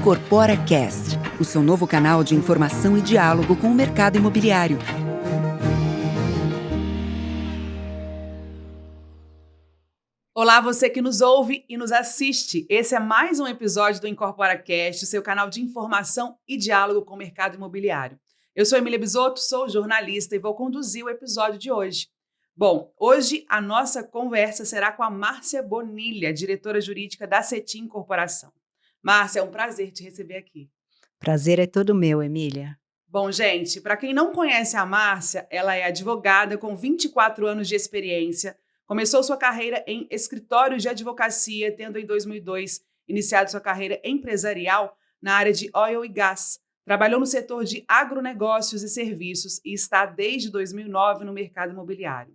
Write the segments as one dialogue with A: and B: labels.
A: Incorpora Cast, o seu novo canal de informação e diálogo com o mercado imobiliário.
B: Olá, você que nos ouve e nos assiste. Esse é mais um episódio do Incorpora Cast, o seu canal de informação e diálogo com o mercado imobiliário. Eu sou Emília Bisotto, sou jornalista e vou conduzir o episódio de hoje. Bom, hoje a nossa conversa será com a Márcia Bonilha, diretora jurídica da Cetim Corporação. Márcia, é um prazer te receber aqui.
C: Prazer é todo meu, Emília.
B: Bom, gente, para quem não conhece a Márcia, ela é advogada com 24 anos de experiência. Começou sua carreira em escritórios de advocacia, tendo em 2002 iniciado sua carreira empresarial na área de oil e gas. Trabalhou no setor de agronegócios e serviços e está desde 2009 no mercado imobiliário.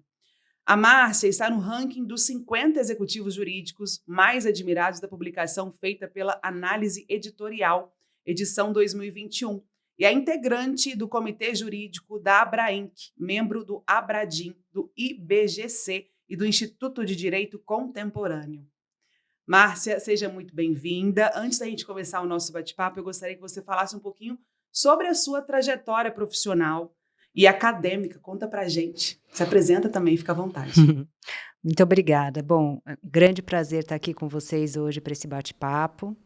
B: A Márcia está no ranking dos 50 executivos jurídicos mais admirados da publicação feita pela Análise Editorial, edição 2021, e é integrante do Comitê Jurídico da Abrainc, membro do Abradim, do IBGC e do Instituto de Direito Contemporâneo. Márcia, seja muito bem-vinda. Antes da gente começar o nosso bate-papo, eu gostaria que você falasse um pouquinho sobre a sua trajetória profissional e acadêmica. Conta pra gente. Se apresenta também, fica à vontade.
C: Muito obrigada. Bom, grande prazer estar aqui com vocês hoje para esse bate-papo.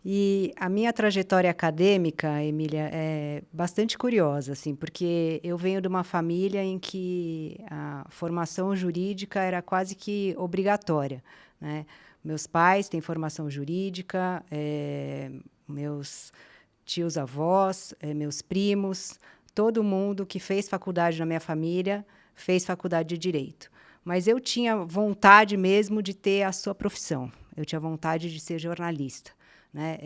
C: E a minha trajetória acadêmica, Emília, é bastante curiosa, assim, porque eu venho de uma família em que a formação jurídica era quase que obrigatória, né? Meus pais têm formação jurídica, meus tios-avós, meus primos, todo mundo que fez faculdade na minha família fez faculdade de Direito. Mas eu tinha vontade mesmo de ter a sua profissão. Eu tinha vontade de ser jornalista, né?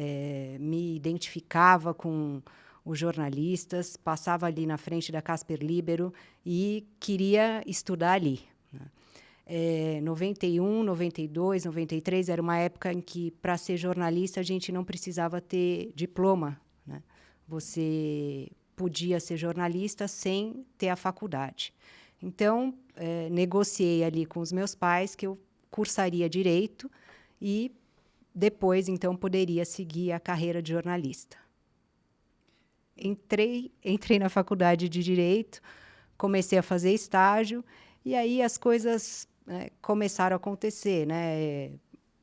C: Me identificava com os jornalistas, passava ali na frente da Casper Libero e queria estudar ali, né? 91, 92, 93 era uma época em que, para ser jornalista, a gente não precisava ter diploma, né? Você podia ser jornalista sem ter a faculdade. Então, negociei ali com os meus pais que eu cursaria Direito e depois, então, poderia seguir a carreira de jornalista. Entrei na faculdade de Direito, comecei a fazer estágio e aí as coisas começaram a acontecer, né?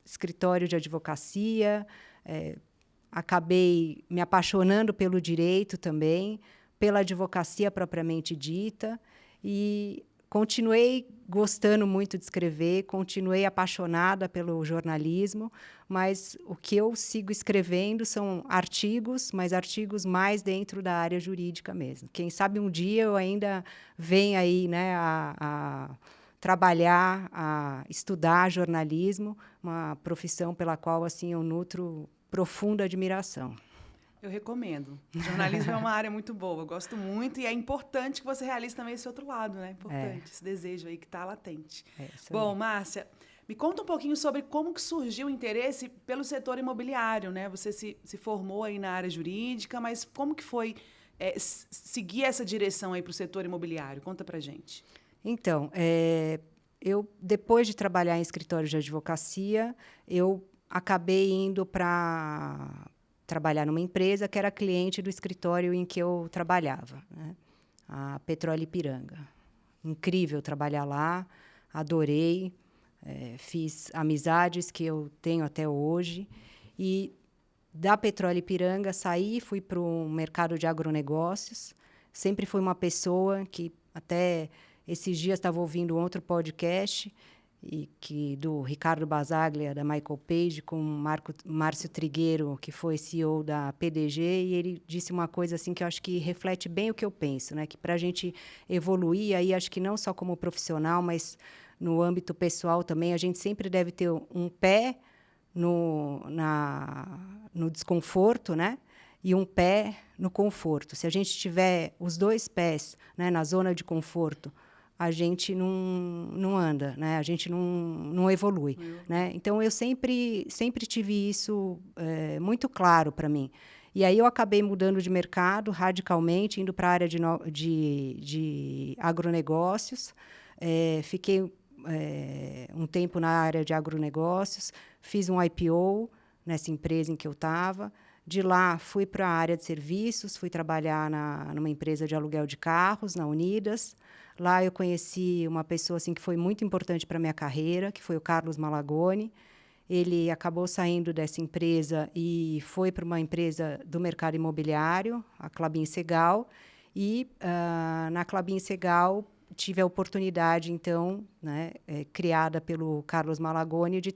C: Escritório de advocacia, acabei me apaixonando pelo direito também, pela advocacia propriamente dita, e continuei gostando muito de escrever, continuei apaixonada pelo jornalismo, mas o que eu sigo escrevendo são artigos, mas artigos mais dentro da área jurídica mesmo. Quem sabe um dia eu ainda venha aí, né, a trabalhar, a estudar jornalismo, uma profissão pela qual assim eu nutro profunda admiração.
B: Eu recomendo. Jornalismo é uma área muito boa, eu gosto muito e é importante que você realize também esse outro lado, né? Importante, esse desejo aí que está latente. Bom, Márcia, me conta um pouquinho sobre como que surgiu o interesse pelo setor imobiliário, né? Você se formou aí na área jurídica, mas como que foi seguir essa direção aí para o setor imobiliário? Conta pra gente.
C: Então, eu, depois de trabalhar em escritório de advocacia, eu acabei indo para trabalhar numa empresa que era cliente do escritório em que eu trabalhava, né? A Petróleo Ipiranga. Incrível trabalhar lá, adorei, fiz amizades que eu tenho até hoje. E da Petróleo Ipiranga saí e fui para o mercado de agronegócios. Sempre fui uma pessoa que até esses dias estava ouvindo outro podcast do Ricardo Basaglia, da Michael Page, com Márcio Trigueiro, que foi CEO da PDG, e ele disse uma coisa assim que eu acho que reflete bem o que eu penso, né? Que para a gente evoluir, aí acho que não só como profissional, mas no âmbito pessoal também, a gente sempre deve ter um pé no desconforto, né? E um pé no conforto. Se a gente tiver os dois pés, né, na zona de conforto, a gente não anda, né? A gente não evolui, né? Então, eu sempre tive isso muito claro para mim. E aí eu acabei mudando de mercado radicalmente, indo para a área de agronegócios. Fiquei um tempo na área de agronegócios, fiz um IPO nessa empresa em que eu estava. De lá, fui para a área de serviços, fui trabalhar numa empresa de aluguel de carros, na Unidas. Lá eu conheci uma pessoa assim, que foi muito importante para a minha carreira, que foi o Carlos Malagoni. Ele acabou saindo dessa empresa e foi para uma empresa do mercado imobiliário, a Klabin Segal. E, na Klabin Segal, tive a oportunidade, então, né, criada pelo Carlos Malagoni, de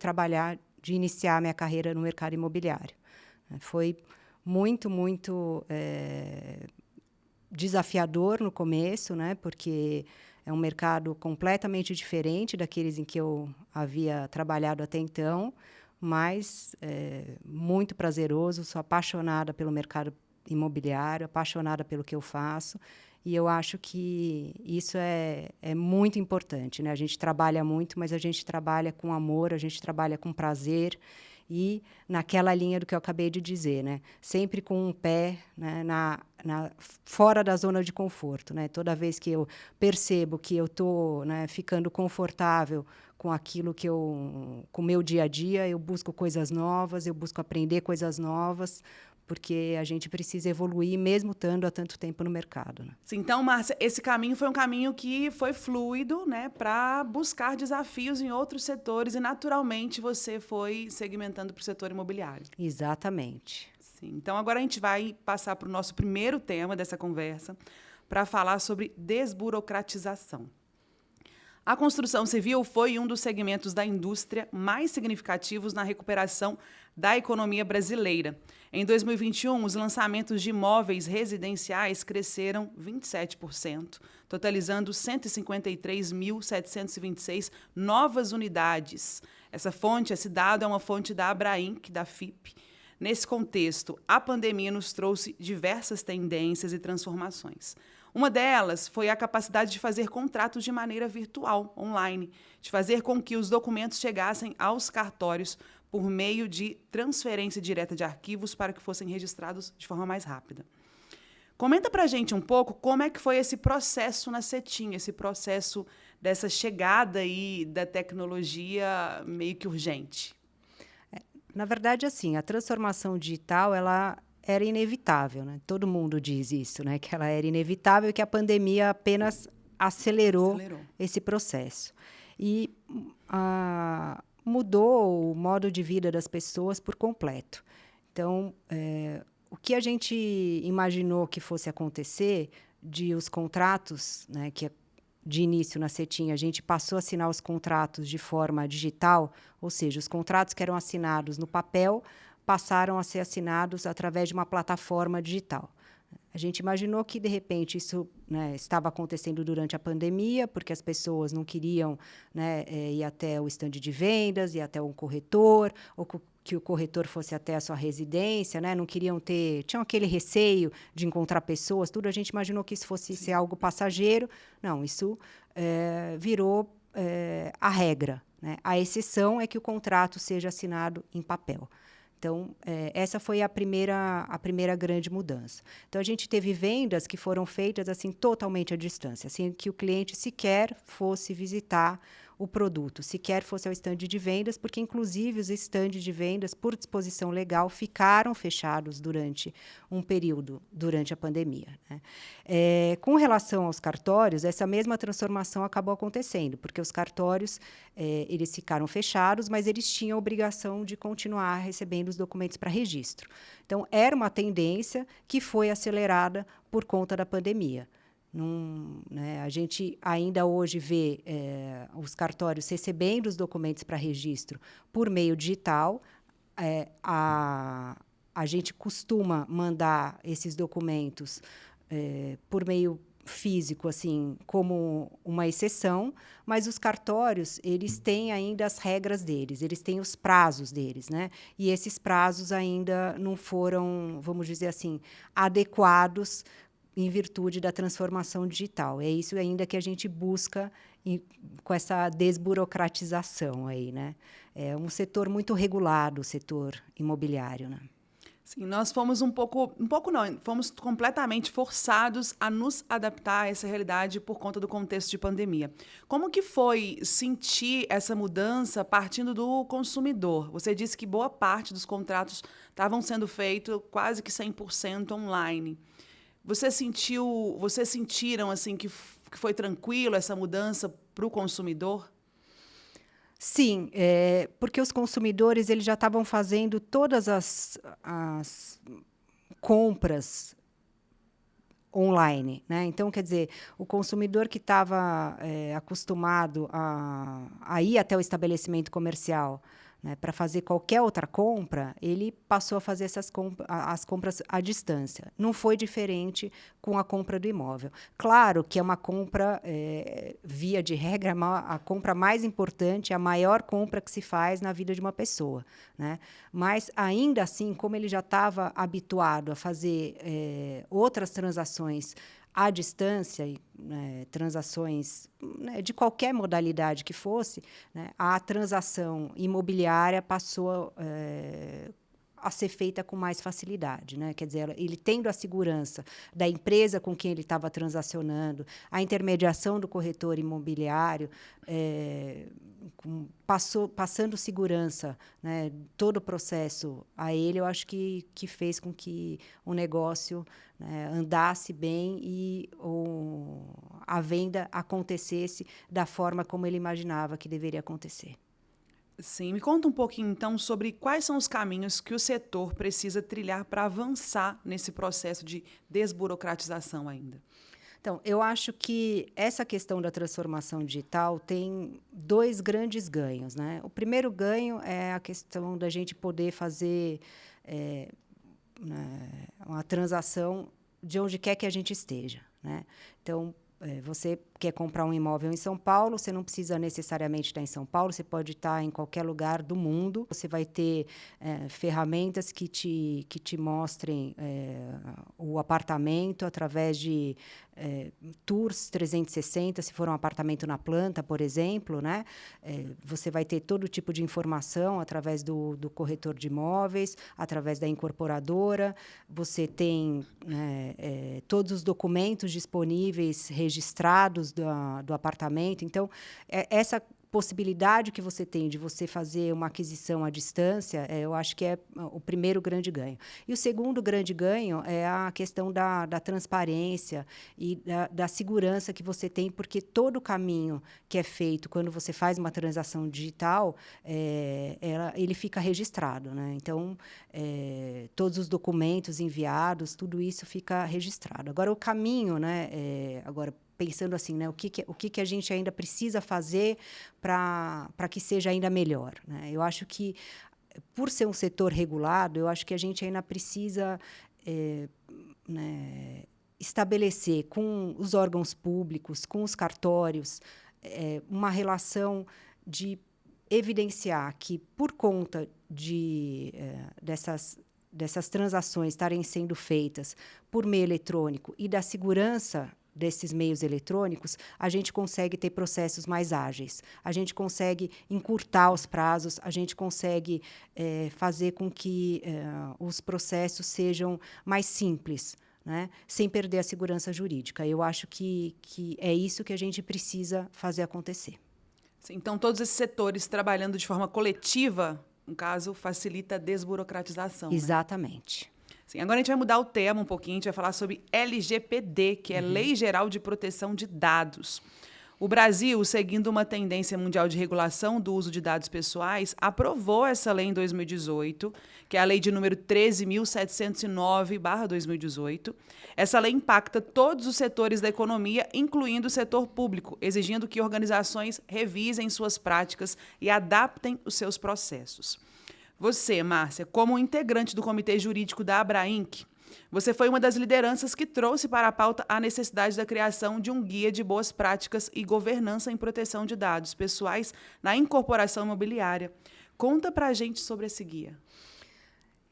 C: iniciar minha carreira no mercado imobiliário. Foi muito, muito desafiador no começo, né, porque é um mercado completamente diferente daqueles em que eu havia trabalhado até então, mas muito prazeroso. Sou apaixonada pelo mercado imobiliário, apaixonada pelo que eu faço, e eu acho que isso é muito importante, né? A gente trabalha muito, mas a gente trabalha com amor, a gente trabalha com prazer, e naquela linha do que eu acabei de dizer, né? Sempre com um pé, né, fora da zona de conforto, né? Toda vez que eu percebo que eu estou, né, ficando confortável com aquilo com o meu dia a dia, eu busco coisas novas, eu busco aprender coisas novas, porque a gente precisa evoluir, mesmo estando há tanto tempo no mercado, né?
B: Sim, então, Márcia, esse caminho foi um caminho que foi fluido, né, para buscar desafios em outros setores, e naturalmente você foi segmentando para o setor imobiliário.
C: Exatamente.
B: Sim, então agora a gente vai passar para o nosso primeiro tema dessa conversa, para falar sobre desburocratização. A construção civil foi um dos segmentos da indústria mais significativos na recuperação da economia brasileira. Em 2021, os lançamentos de imóveis residenciais cresceram 27%, totalizando 153.726 novas unidades. Esse dado é uma fonte da Abrainc, da FIP. Nesse contexto, a pandemia nos trouxe diversas tendências e transformações. Uma delas foi a capacidade de fazer contratos de maneira virtual, online, de fazer com que os documentos chegassem aos cartórios por meio de transferência direta de arquivos para que fossem registrados de forma mais rápida. Comenta pra gente um pouco como é que foi esse processo na Cetim, esse processo dessa chegada aí da tecnologia meio que urgente.
C: Na verdade, assim, a transformação digital, ela era inevitável, né? Todo mundo diz isso, né? Que ela era inevitável e que a pandemia apenas acelerou esse processo. E mudou o modo de vida das pessoas por completo. Então, o que a gente imaginou que fosse acontecer, de os contratos, né, que de início na Cetim, a gente passou a assinar os contratos de forma digital, ou seja, os contratos que eram assinados no papel passaram a ser assinados através de uma plataforma digital. A gente imaginou que, de repente, isso, né, estava acontecendo durante a pandemia, porque as pessoas não queriam, né, ir até o estande de vendas, ir até um corretor, ou que o corretor fosse até a sua residência, né, não queriam tinham aquele receio de encontrar pessoas, tudo. A gente imaginou que isso fosse ser algo passageiro. Não, isso virou a regra, né? A exceção é que o contrato seja assinado em papel. Então, essa foi a primeira grande mudança. Então, a gente teve vendas que foram feitas assim, totalmente à distância, assim, que o cliente sequer fosse visitar o produto, sequer fosse ao estande de vendas, porque, inclusive, os estandes de vendas, por disposição legal, ficaram fechados durante um período, durante a pandemia, né? Com relação aos cartórios, essa mesma transformação acabou acontecendo, porque os cartórios eles ficaram fechados, mas eles tinham a obrigação de continuar recebendo os documentos para registro. Então, era uma tendência que foi acelerada por conta da pandemia. A gente ainda hoje vê os cartórios recebendo os documentos para registro por meio digital. A gente costuma mandar esses documentos por meio físico, assim, como uma exceção, mas os cartórios, eles têm ainda as regras deles, eles têm os prazos deles, né? E esses prazos ainda não foram, vamos dizer assim, adequados em virtude da transformação digital. É isso ainda que a gente busca com essa desburocratização aí, né? É um setor muito regulado, o setor imobiliário, né?
B: Sim, nós fomos um pouco não, fomos completamente forçados a nos adaptar a essa realidade por conta do contexto de pandemia. Como que foi sentir essa mudança partindo do consumidor? Você disse que boa parte dos contratos estavam sendo feitos quase que 100% online. Vocês sentiram assim que foi tranquilo essa mudança para o consumidor?
C: Sim, porque os consumidores eles já estavam fazendo todas as compras online, né? Então, quer dizer, o consumidor que estava acostumado a ir até o estabelecimento comercial, né, para fazer qualquer outra compra, ele passou a fazer as compras à distância. Não foi diferente com a compra do imóvel. Claro que é uma compra, via de regra, a compra mais importante, a maior compra que se faz na vida de uma pessoa, né? Mas, ainda assim, como ele já estava habituado a fazer outras transações à distância, né, transações, né, de qualquer modalidade que fosse, né, a transação imobiliária passou a ser feita com mais facilidade, né? Quer dizer, ele tendo a segurança da empresa com quem ele estava transacionando, a intermediação do corretor imobiliário, passando segurança, né, todo o processo a ele, eu acho que fez com que o negócio, né, andasse bem e a venda acontecesse da forma como ele imaginava que deveria acontecer.
B: Sim, me conta um pouquinho então sobre quais são os caminhos que o setor precisa trilhar para avançar nesse processo de desburocratização ainda.
C: Então, eu acho que essa questão da transformação digital tem dois grandes ganhos, né? O primeiro ganho é a questão da gente poder fazer né, uma transação de onde quer que a gente esteja, né? Então, você quer comprar um imóvel em São Paulo, você não precisa necessariamente estar em São Paulo, você pode estar em qualquer lugar do mundo. Você vai ter ferramentas que te mostrem o apartamento através de tours 360, se for um apartamento na planta, por exemplo, né? Você vai ter todo tipo de informação através do corretor de imóveis, através da incorporadora. Você tem todos os documentos disponíveis, registrados do apartamento. Então, essa possibilidade que você tem de você fazer uma aquisição à distância, eu acho que é o primeiro grande ganho. E o segundo grande ganho é a questão da transparência e da segurança que você tem, porque todo o caminho que é feito quando você faz uma transação digital, ele fica registrado, né? Então, todos os documentos enviados, tudo isso fica registrado. Agora, o caminho, né? Agora, pensando assim, né, o que a gente ainda precisa fazer para que seja ainda melhor, né? Eu acho que, por ser um setor regulado, eu acho que a gente ainda precisa né, estabelecer com os órgãos públicos, com os cartórios, uma relação de evidenciar que, por conta dessas transações estarem sendo feitas por meio eletrônico e da segurança desses meios eletrônicos, a gente consegue ter processos mais ágeis, a gente consegue encurtar os prazos, a gente consegue fazer com que os processos sejam mais simples, né? Sem perder a segurança jurídica. Eu acho que é isso que a gente precisa fazer acontecer.
B: Sim, então, todos esses setores trabalhando de forma coletiva, no caso, facilita a desburocratização.
C: Exatamente.
B: Né? Sim, agora a gente vai mudar o tema um pouquinho, a gente vai falar sobre LGPD, que é Lei Geral de Proteção de Dados. O Brasil, seguindo uma tendência mundial de regulação do uso de dados pessoais, aprovou essa lei em 2018, que é a lei de número 13.709/2018. Essa lei impacta todos os setores da economia, incluindo o setor público, exigindo que organizações revisem suas práticas e adaptem os seus processos. Você, Márcia, como integrante do Comitê Jurídico da Abrainc, você foi uma das lideranças que trouxe para a pauta a necessidade da criação de um guia de boas práticas e governança em proteção de dados pessoais na incorporação imobiliária. Conta para a gente sobre esse guia.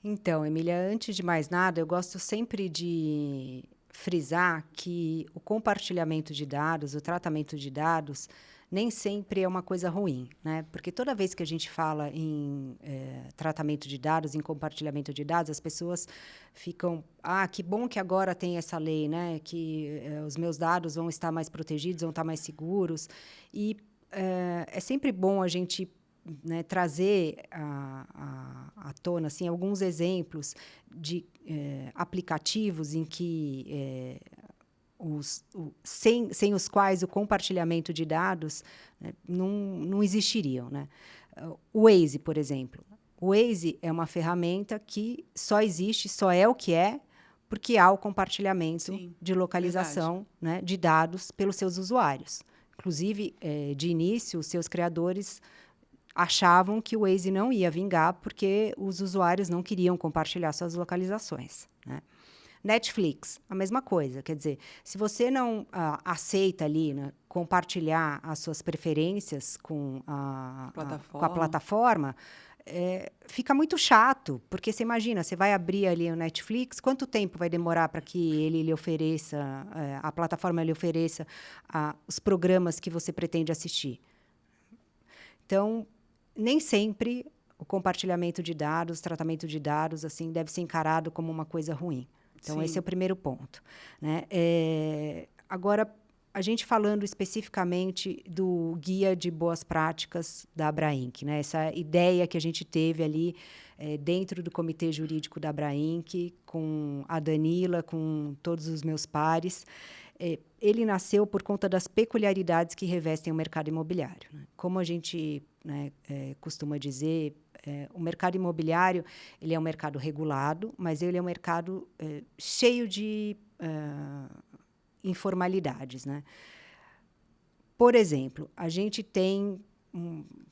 C: Então, Emília, antes de mais nada, eu gosto sempre de frisar que o compartilhamento de dados, o tratamento de dados, nem sempre é uma coisa ruim, né? Porque toda vez que a gente fala em tratamento de dados, em compartilhamento de dados, as pessoas ficam, que bom que agora tem essa lei, né? Que os meus dados vão estar mais protegidos, vão estar mais seguros. E é sempre bom a gente, né, trazer à tona assim, alguns exemplos de aplicativos em que sem os quais o compartilhamento de dados, né, não existiriam, né? O Waze, por exemplo. O Waze é uma ferramenta que só existe, só é o que é, porque há o compartilhamento de localização, né, de dados pelos seus usuários. Inclusive, de início, os seus criadores achavam que o Waze não ia vingar porque os usuários não queriam compartilhar suas localizações, né? Netflix, a mesma coisa. Quer dizer, se você não aceita ali, né, compartilhar as suas preferências com a plataforma, fica muito chato, porque você imagina, você vai abrir ali o Netflix, quanto tempo vai demorar para que ele lhe ofereça, a plataforma lhe ofereça os programas que você pretende assistir? Então, nem sempre o compartilhamento de dados, tratamento de dados, assim, deve ser encarado como uma coisa ruim. Então, esse é o primeiro ponto, né? Agora, a gente falando especificamente do Guia de Boas Práticas da Abrainc, né? Essa ideia que a gente teve ali dentro do Comitê Jurídico da Abrainc, com a Danila, com todos os meus pares, ele nasceu por conta das peculiaridades que revestem o mercado imobiliário, né? Como a gente, né, costuma dizer, o mercado imobiliário ele é um mercado regulado, mas ele é um mercado cheio de informalidades, né? Por exemplo, a gente tem,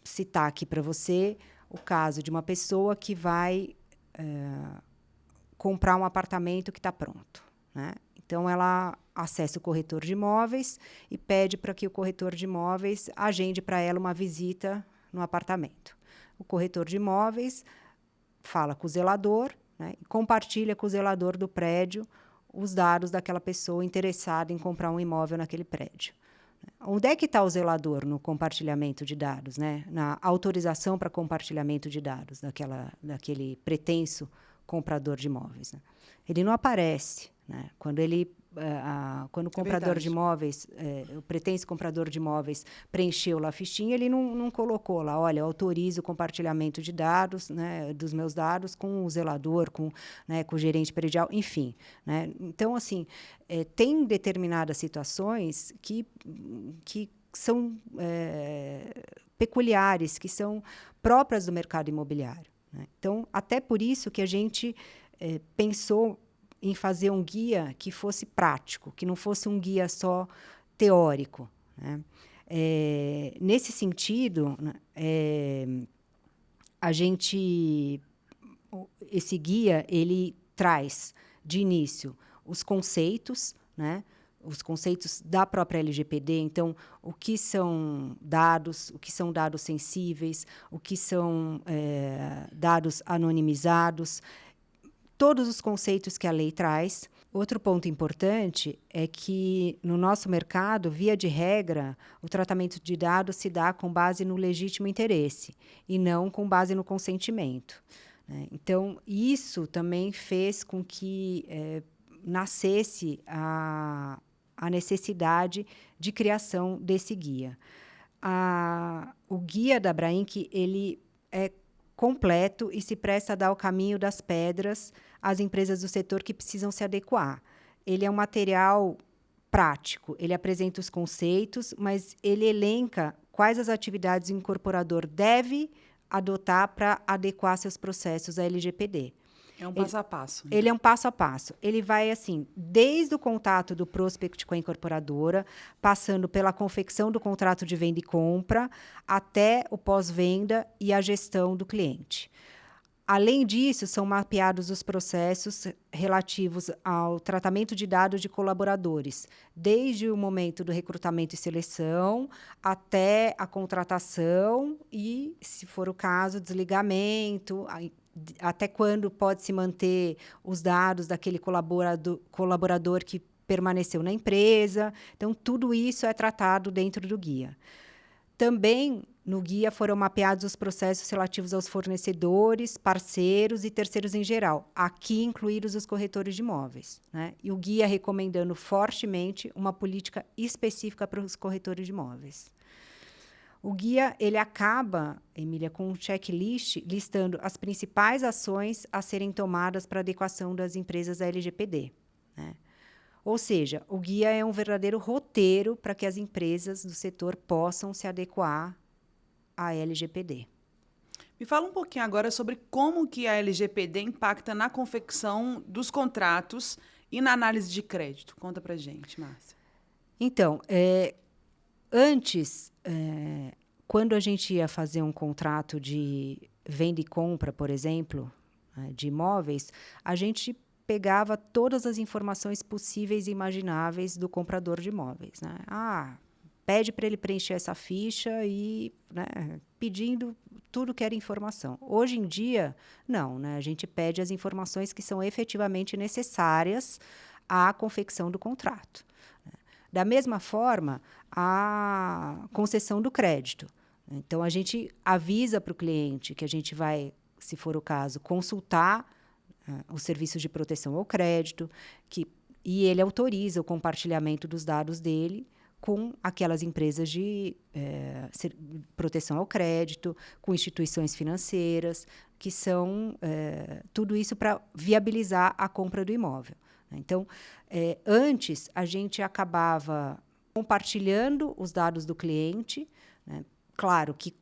C: citar aqui para você, o caso de uma pessoa que vai comprar um apartamento que está pronto, né? Então, ela acessa o corretor de imóveis e pede para que o corretor de imóveis agende para ela uma visita no apartamento. O corretor de imóveis fala com o zelador, né, e compartilha com o zelador do prédio os dados daquela pessoa interessada em comprar um imóvel naquele prédio. Onde é que está o zelador no compartilhamento de dados, né? Na autorização para compartilhamento de dados daquele pretenso comprador de imóveis, né? Ele não aparece, né? Quando o comprador de imóveis, o pretenso comprador de imóveis preencheu lá a fichinha, ele não colocou lá, olha, eu autorizo o compartilhamento de dados, né, dos meus dados com o zelador, né, com o gerente predial, enfim, né? Então, assim, tem determinadas situações que são peculiares, que são próprias do mercado imobiliário, né? Então, até por isso que a gente pensou em fazer um guia que fosse prático, que não fosse um guia só teórico, né? Nesse sentido, né, esse guia ele traz de início os conceitos, né? Os conceitos da própria LGPD, então, o que são dados sensíveis, o que são dados anonimizados, todos os conceitos que a lei traz. Outro ponto importante é que, no nosso mercado, via de regra, o tratamento de dados se dá com base no legítimo interesse e não com base no consentimento, né? Então, isso também fez com que nascesse a necessidade de criação desse guia. O guia da Abrainc, ele é completo e se presta a dar o caminho das pedras às empresas do setor que precisam se adequar. Ele é um material prático, ele apresenta os conceitos, mas ele elenca quais as atividades o incorporador deve adotar para adequar seus processos à LGPD.
B: É um passo a passo. Né?
C: Ele é um passo a passo. Ele vai, assim, desde o contato do prospect com a incorporadora, passando pela confecção do contrato de venda e compra, até o pós-venda e a gestão do cliente. Além disso, são mapeados os processos relativos ao tratamento de dados de colaboradores, desde o momento do recrutamento e seleção até a contratação e, se for o caso, desligamento, até quando pode se manter os dados daquele colaborador que permaneceu na empresa. Então, tudo isso é tratado dentro do guia. Também, no guia, foram mapeados os processos relativos aos fornecedores, parceiros e terceiros em geral, aqui incluídos os corretores de imóveis, né? E o guia recomendando fortemente uma política específica para os corretores de imóveis. O guia ele acaba, Emília, com um checklist listando as principais ações a serem tomadas para a adequação das empresas à LGPD, né? Ou seja, o guia é um verdadeiro roteiro para que as empresas do setor possam se adequar à LGPD.
B: Me fala um pouquinho agora sobre como que a LGPD impacta na confecção dos contratos e na análise de crédito. Conta pra gente, Márcia.
C: Então, antes, quando a gente ia fazer um contrato de venda e compra, por exemplo, de imóveis, a gente pegava todas as informações possíveis e imagináveis do comprador de imóveis, né? Pede para ele preencher essa ficha e, né, pedindo tudo que era informação. Hoje em dia, não, né? A gente pede as informações que são efetivamente necessárias à confecção do contrato. Da mesma forma, a concessão do crédito. Então, a gente avisa para o cliente que a gente vai, se for o caso, consultar os serviços de proteção ao crédito, e ele autoriza o compartilhamento dos dados dele com aquelas empresas de proteção ao crédito, com instituições financeiras, que são tudo isso para viabilizar a compra do imóvel. Então, antes, a gente acabava compartilhando os dados do cliente, né? Claro que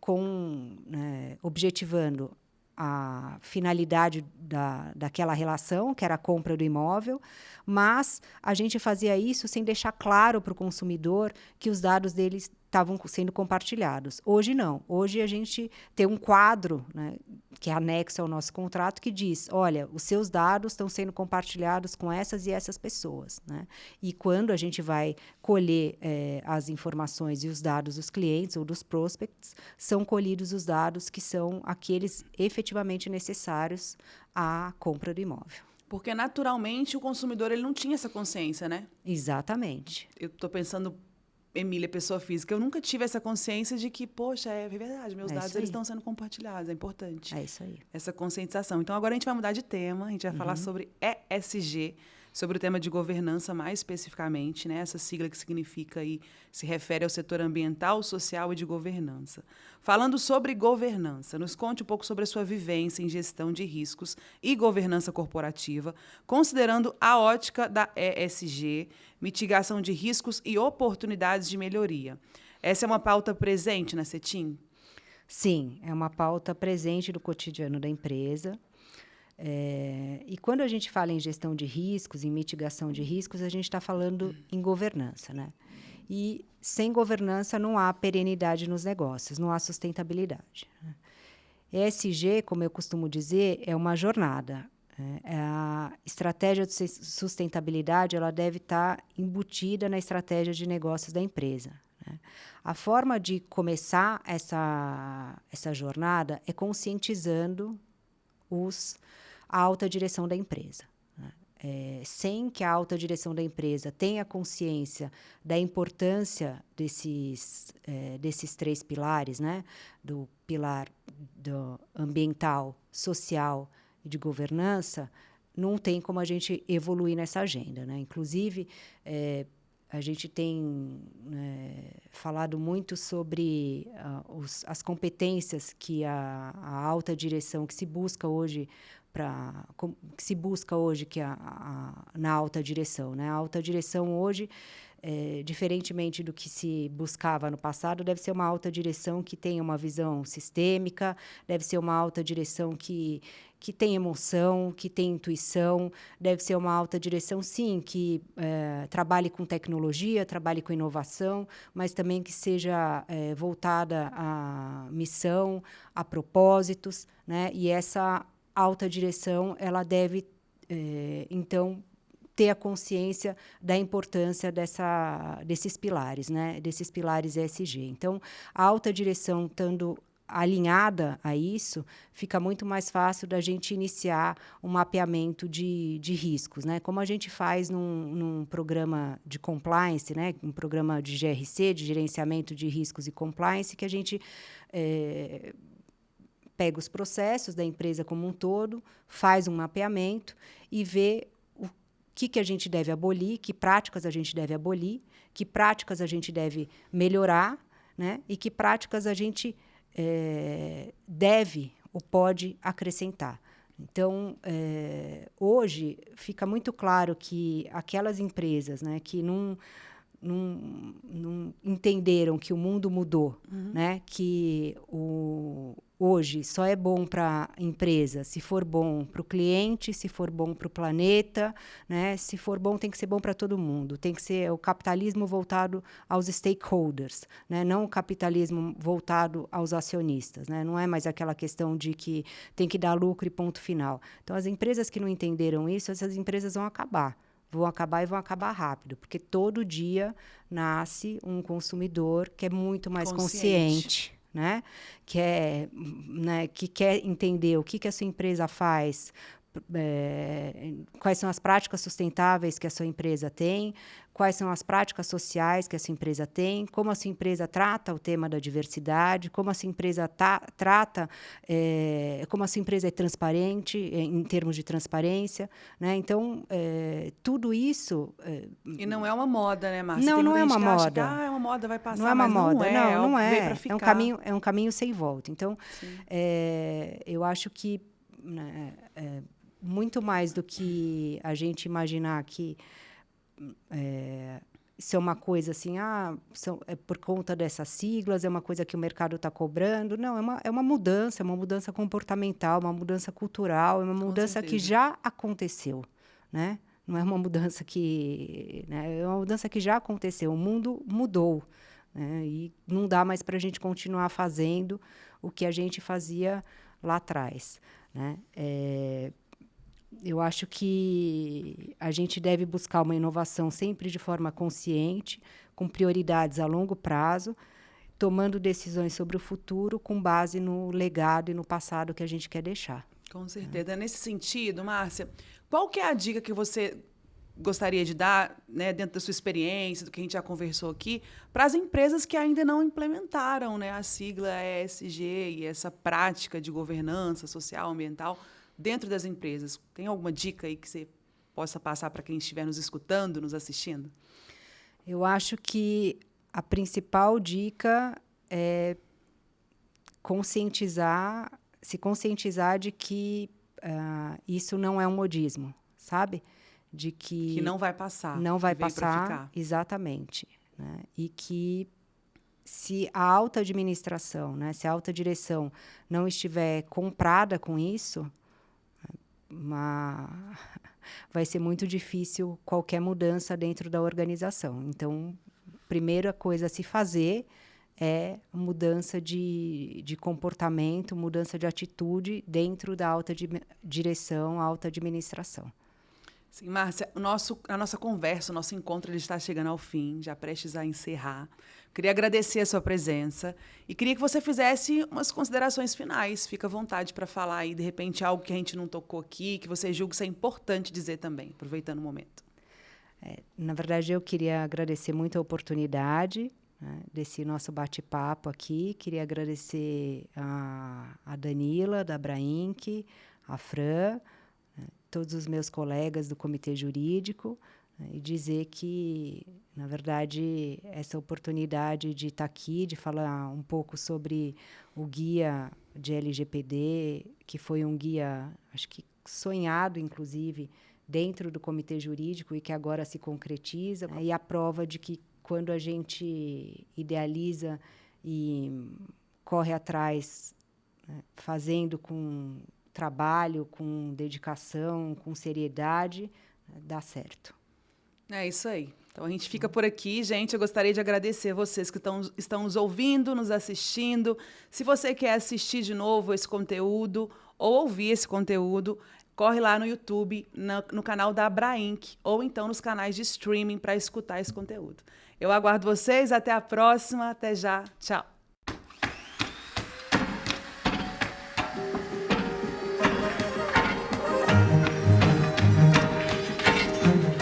C: objetivando a finalidade daquela relação, que era a compra do imóvel, mas a gente fazia isso sem deixar claro para o consumidor que os dados deles estavam sendo compartilhados. Hoje, não. Hoje, a gente tem um quadro, né, que é anexo ao nosso contrato, que diz, olha, os seus dados estão sendo compartilhados com essas e essas pessoas, né? E quando a gente vai colher as informações e os dados dos clientes ou dos prospects, são colhidos os dados que são aqueles efetivamente necessários à compra do imóvel.
B: Porque, naturalmente, o consumidor ele não tinha essa consciência, né?
C: Exatamente.
B: Eu estou pensando, Emília, pessoa física, eu nunca tive essa consciência de que, poxa, é verdade, meus dados eles estão sendo compartilhados, é importante.
C: É isso aí.
B: Essa conscientização. Então, agora a gente vai mudar de tema, a gente vai falar sobre ESG, sobre o tema de governança mais especificamente, né? Essa sigla que significa e se refere ao setor ambiental, social e de governança. Falando sobre governança, nos conte um pouco sobre a sua vivência em gestão de riscos e governança corporativa, considerando a ótica da ESG, mitigação de riscos e oportunidades de melhoria. Essa é uma pauta presente na Cetim?
C: Sim, é uma pauta presente no cotidiano da empresa. E quando a gente fala em gestão de riscos, em mitigação de riscos, a gente está falando em governança, né? E sem governança não há perenidade nos negócios, não há sustentabilidade, né? ESG, como eu costumo dizer, é uma jornada. A estratégia de sustentabilidade ela deve estar embutida na estratégia de negócios da empresa, né? A forma de começar essa jornada é conscientizando a alta direção da empresa, né? Sem que a alta direção da empresa tenha consciência da importância desses 3 pilares, né? Do pilar do ambiental, social e de governança, não tem como a gente evoluir nessa agenda, né? Inclusive, a gente tem falado muito sobre as competências que a alta direção, que se busca hoje na alta direção, né? A alta direção hoje, diferentemente do que se buscava no passado, deve ser uma alta direção que tenha uma visão sistêmica, deve ser uma alta direção que tem emoção, que tem intuição, deve ser uma alta direção, sim, que trabalhe com tecnologia, trabalhe com inovação, mas também que seja voltada à missão, a propósitos, né? E essa alta direção ela deve, então, ter a consciência da importância desses pilares, né? Desses pilares ESG. Então, a alta direção, estando alinhada a isso, fica muito mais fácil da gente iniciar um mapeamento de riscos, né? Como a gente faz num programa de compliance, né? Um programa de GRC, de gerenciamento de riscos e compliance, que a gente pega os processos da empresa como um todo, faz um mapeamento e vê o que a gente deve abolir, que práticas a gente deve abolir, que práticas a gente deve melhorar, né? E que práticas a gente deve ou pode acrescentar. Então, hoje, fica muito claro que aquelas empresas, né, que não entenderam que o mundo mudou, né, que hoje só é bom para a empresa se for bom para o cliente, se for bom para o planeta, né, se for bom, tem que ser bom para todo mundo. Tem que ser o capitalismo voltado aos stakeholders, né, não o capitalismo voltado aos acionistas. Né, não é mais aquela questão de que tem que dar lucro e ponto final. Então, as empresas que não entenderam isso, essas empresas vão acabar. Vão acabar e vão acabar rápido, porque todo dia nasce um consumidor que é muito mais consciente, né? Que quer entender o que a sua empresa faz, quais são as práticas sustentáveis que a sua empresa tem, quais são as práticas sociais que a sua empresa tem, como a sua empresa trata o tema da diversidade, como a sua empresa trata, como a sua empresa é transparente em termos de transparência, né? Então, tudo isso...
B: E não é uma moda, né, Márcia?
C: Não é uma moda.
B: É uma moda, vai passar,
C: não é uma moda. Não é.
B: Veio pra ficar.
C: É um caminho sem volta. Então, eu acho que muito mais do que a gente imaginar que isso é uma coisa assim, é por conta dessas siglas, é uma coisa que o mercado está cobrando. Não, é uma mudança comportamental, uma mudança cultural, é uma mudança que já aconteceu, né? Não é uma mudança é uma mudança que já aconteceu. O mundo mudou, né? E não dá mais para a gente continuar fazendo o que a gente fazia lá atrás, né? Eu acho que a gente deve buscar uma inovação sempre de forma consciente, com prioridades a longo prazo, tomando decisões sobre o futuro com base no legado e no passado que a gente quer deixar.
B: Com certeza. Nesse sentido, Márcia, qual que é a dica que você gostaria de dar, né, dentro da sua experiência, do que a gente já conversou aqui, para as empresas que ainda não implementaram, né, a sigla ESG e essa prática de governança social, ambiental, dentro das empresas? Tem alguma dica aí que você possa passar para quem estiver nos escutando, nos assistindo?
C: Eu acho que a principal dica é se conscientizar de que isso não é um modismo, sabe? De que
B: não vai passar.
C: Não vai passar, exatamente. Né? E que se a alta administração, né, se a alta direção não estiver comprada com isso, vai ser muito difícil qualquer mudança dentro da organização. Então, a primeira coisa a se fazer é mudança de comportamento, mudança de atitude dentro da alta direção, alta administração.
B: Sim, Márcia, a nossa conversa, o nosso encontro, ele está chegando ao fim, já prestes a encerrar. Queria agradecer a sua presença e queria que você fizesse umas considerações finais. Fica à vontade para falar aí, de repente, algo que a gente não tocou aqui, que você julga ser importante dizer também, aproveitando o momento.
C: Na verdade, eu queria agradecer muito a oportunidade, né, desse nosso bate-papo aqui. Queria agradecer a Danila, da Abrainc, a Fran, todos os meus colegas do Comitê Jurídico, né, e dizer que, na verdade, essa oportunidade de estar aqui, de falar um pouco sobre o guia de LGPD, que foi um guia, acho que sonhado, inclusive, dentro do Comitê Jurídico e que agora se concretiza, né, e a prova de que, quando a gente idealiza e corre atrás, né, fazendo com trabalho, com dedicação, com seriedade, dá certo.
B: É isso aí. Então, a gente fica por aqui, gente. Eu gostaria de agradecer a vocês que estão nos ouvindo, nos assistindo. Se você quer assistir de novo esse conteúdo ou ouvir esse conteúdo, corre lá no YouTube, no canal da Abrainc, ou então nos canais de streaming para escutar esse conteúdo. Eu aguardo vocês. Até a próxima. Até já. Tchau.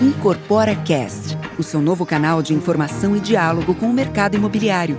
A: Incorpora Cast, o seu novo canal de informação e diálogo com o mercado imobiliário.